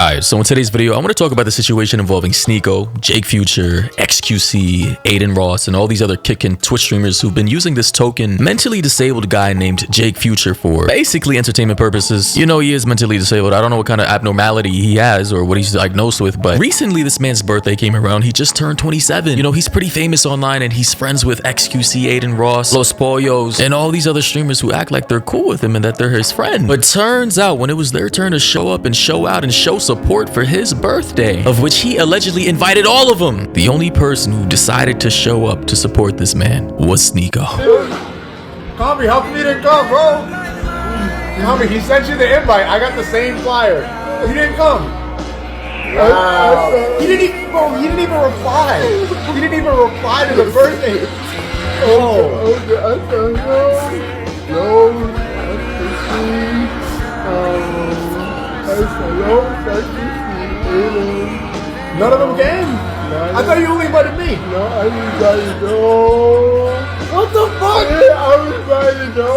Alright, so in today's video, I want to talk about the situation involving Sneako, Jake Future, XQC, Aiden Ross, and all these other kicking Twitch streamers who've been using this token mentally disabled guy named Jake Future for basically entertainment purposes. You know, he is mentally disabled. I don't know what kind of abnormality he has or what he's diagnosed with, but recently this man's birthday came around. He just turned 27. You know, he's pretty famous online and he's friends with XQC, Aiden Ross, Los Pollos, and all these other streamers who act like they're cool with him and that they're his friend. But turns out when it was their turn to show up and show out and show support for his birthday, of which he allegedly invited all of them, the only person who decided to show up to support this man was Sneako. Tommy, how come you didn't come, bro? Tommy, he sent you the invite. I got the same flyer. You didn't come. Wow. He didn't even, bro, he didn't even reply. He didn't even reply to the birthday. None of them came? I thought you only invited me. No, I invited no. What the fuck? I invited no.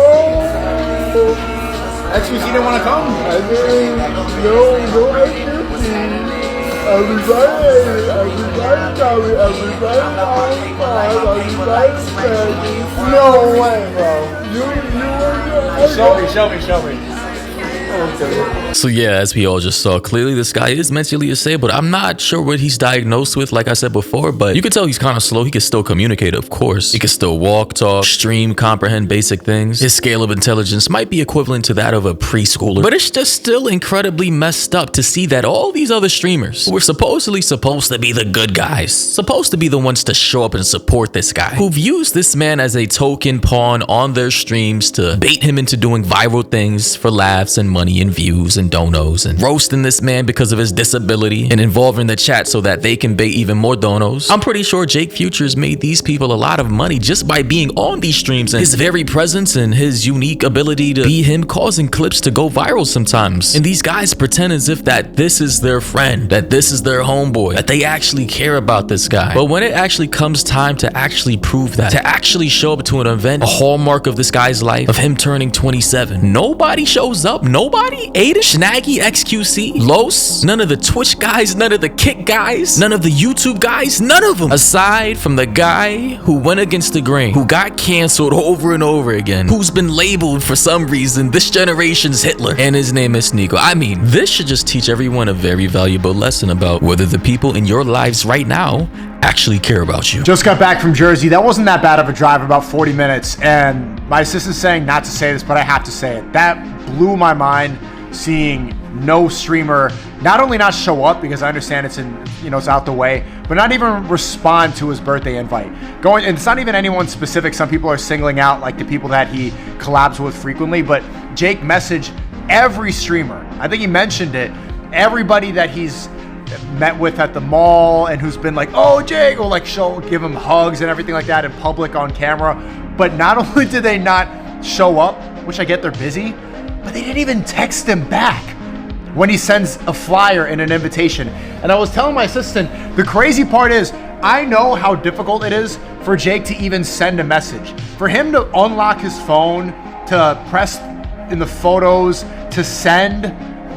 XQC didn't want to come? I didn't. No XQC. Everybody, No way, bro. Show me. So yeah, as we all just saw, clearly this guy is mentally disabled. I'm not sure what he's diagnosed with, like I said before, but you can tell he's kind of slow. He can still communicate, of course. He can still walk, talk, stream, comprehend basic things. His scale of intelligence might be equivalent to that of a preschooler, but it's just still incredibly messed up to see that all these other streamers who were supposedly supposed to be the good guys, supposed to be the ones to show up and support this guy, who've used this man as a token pawn on their streams to bait him into doing viral things for laughs and money and views and donos, and roasting this man because of his disability and involving the chat so that they can bait even more donos. I'm pretty sure Jake Future's made these people a lot of money just by being on these streams, and his very presence and his unique ability to be him causing clips to go viral sometimes. And these guys pretend as if that this is their friend, that this is their homeboy, that they actually care about this guy. But when it actually comes time to actually prove that, to actually show up to an event, a hallmark of this guy's life, of him turning 27, nobody shows up. Nobody? Aiden, Snaggy, XQC, Los, none of the Twitch guys, none of the Kick guys, none of the YouTube guys, none of them. Aside from the guy who went against the grain, who got canceled over and over again, who's been labeled for some reason this generation's Hitler, and his name is Sneako. I mean, this should just teach everyone a very valuable lesson about whether the people in your lives right now actually care about you. Just got back from Jersey. That wasn't that bad of a drive, about 40 minutes. And my assistant's saying not to say this, but I have to say it. That blew my mind, seeing no streamer not only not show up, because I understand it's in, you know, it's out the way, but not even respond to his birthday invite. And it's not even anyone specific. Some people are singling out like the people that he collabs with frequently, but Jake messaged every streamer. I think he mentioned it. Everybody that he's met with at the mall and who's been like, oh, Jake, or like give him hugs and everything like that in public on camera. But not only did they not show up, which I get they're busy, but they didn't even text him back when he sends a flyer and an invitation. And I was telling my assistant, the crazy part is, I know how difficult it is for Jake to even send a message. For him to unlock his phone, to press in the photos, to send,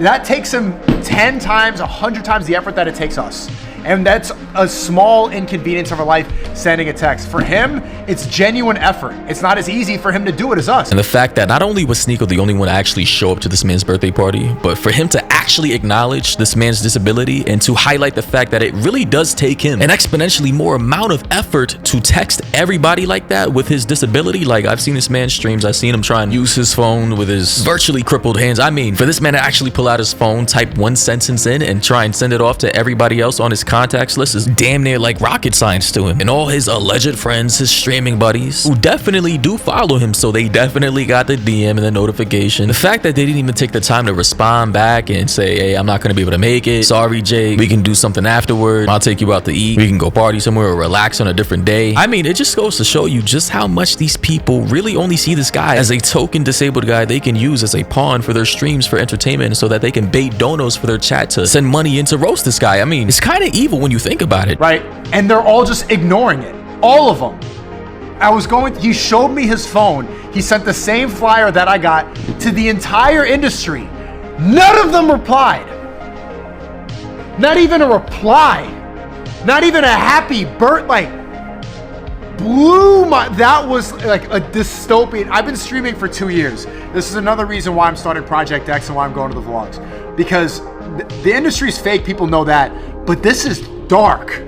that takes him 10 times, 100 times the effort that it takes us. And that's a small inconvenience of our life, sending a text. For him, it's genuine effort. It's not as easy for him to do it as us. And the fact that not only was Sneako the only one to actually show up to this man's birthday party, but for him to actually acknowledge this man's disability and to highlight the fact that it really does take him an exponentially more amount of effort to text everybody like that with his disability. Like, I've seen this man's streams. I've seen him try and use his phone with his virtually crippled hands. I mean, for this man to actually pull out his phone, type one sentence in, and try and send it off to everybody else on his contacts list is damn near like rocket science to him. And all his alleged friends, his streaming buddies, who definitely do follow him, so they definitely got the DM and the notification. The fact that they didn't even take the time to respond back and say, hey, I'm not gonna be able to make it. Sorry, Jake. We can do something afterward. I'll take you out to eat. We can go party somewhere or relax on a different day. I mean, it just goes to show you just how much these people really only see this guy as a token disabled guy they can use as a pawn for their streams for entertainment so that they can bait donos for their chat to send money in to roast this guy. I mean, it's kind of evil when you think about it. Right? And they're all just ignoring it. All of them. He showed me his phone. He sent the same flyer that I got to the entire industry. None of them replied. Not even a reply. Not even a happy birth. Like, blew my. That was like a dystopian. I've been streaming for 2 years. This is another reason why I'm starting Project X and why I'm going to the vlogs. Because the industry's fake. People know that. But this is dark.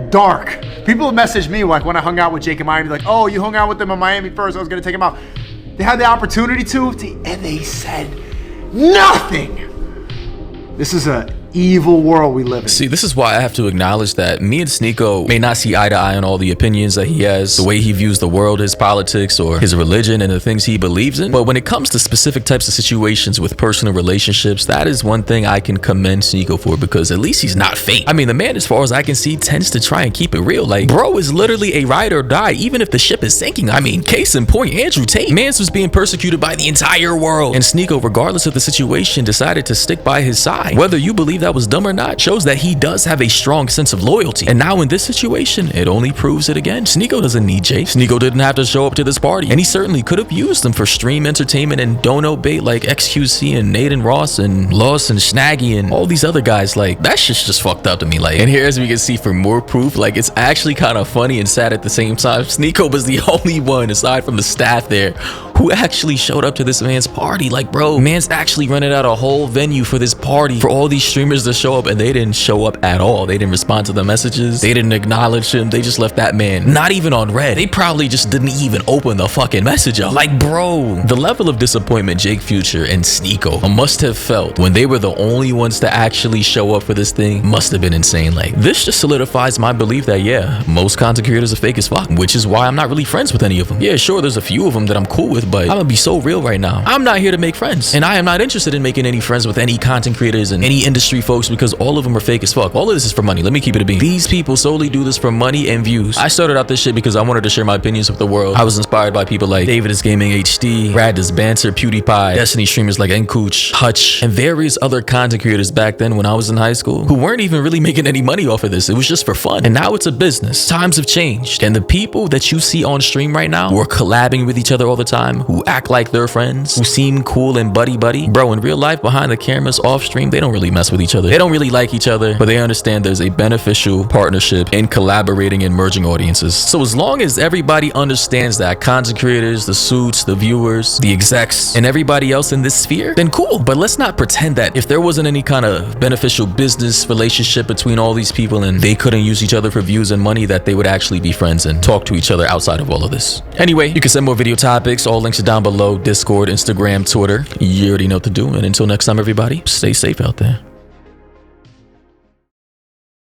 Dark. People message me like when I hung out with Jake in Miami, like, oh, you hung out with them in Miami first. I was going to take them out. They had the opportunity to, and they said nothing. This is a evil world we live in. See, this is why I have to acknowledge that me and Sneako may not see eye to eye on all the opinions that he has, the way he views the world, his politics, or his religion and the things he believes in. But when it comes to specific types of situations with personal relationships, that is one thing I can commend Sneako for, because at least he's not fake. I mean, the man, as far as I can see, tends to try and keep it real. Like, bro is literally a ride or die, even if the ship is sinking. I mean, case in point, Andrew Tate. Mans was being persecuted by the entire world, and Sneako, regardless of the situation, decided to stick by his side. Whether you believe that was dumb or not, shows that he does have a strong sense of loyalty. And now in this situation, it only proves it again. Sneako doesn't need Jay. Sneako didn't have to show up to this party, and he certainly could have used them for stream entertainment and dono bait like XQC and Nathan Ross and Loss and Snaggy and all these other guys. Like, that shit's just fucked up to me. Like, and here, as we can see, for more proof, like, it's actually kind of funny and sad at the same time. Sneako was the only one, aside from the staff there, who actually showed up to this man's party. Like, bro, man's actually rented out a whole venue for this party for all these streamers to show up, and they didn't show up at all. They didn't respond to the messages. They didn't acknowledge him. They just left that man not even on red. They probably just didn't even open the fucking message up. Like, bro, the level of disappointment Jake Future and Sneako must have felt when they were the only ones to actually show up for this thing must have been insane. Like, this just solidifies my belief that, yeah, most content creators are fake as fuck, which is why I'm not really friends with any of them. Yeah, sure, there's a few of them that I'm cool with, but I'm gonna be so real right now. I'm not here to make friends, and I am not interested in making any friends with any content creators and any industry folks, because all of them are fake as fuck. All of this is for money. Let me keep it a bean. These people solely do this for money and views. I started out this shit because I wanted to share my opinions with the world. I was inspired by people like David is Gaming HD, Rad Does Banter, PewDiePie, Destiny streamers like Nkooch, Hutch, and various other content creators back then when I was in high school who weren't even really making any money off of this. It was just for fun. And now it's a business. Times have changed. And the people that you see on stream right now who are collabing with each other all the time, who act like they're friends, who seem cool and buddy-buddy, bro, in real life, behind the cameras, off stream, they don't really mess with each other. They don't really like each other, but they understand there's a beneficial partnership in collaborating and merging audiences. So as long as everybody understands that, content creators, the suits, the viewers, the execs, and everybody else in this sphere, then cool. But let's not pretend that if there wasn't any kind of beneficial business relationship between all these people and they couldn't use each other for views and money, that they would actually be friends and talk to each other outside of all of this. Anyway, you can send more video topics. All links are down below. Discord, Instagram, Twitter. You already know what to do. And until next time, everybody, stay safe out there.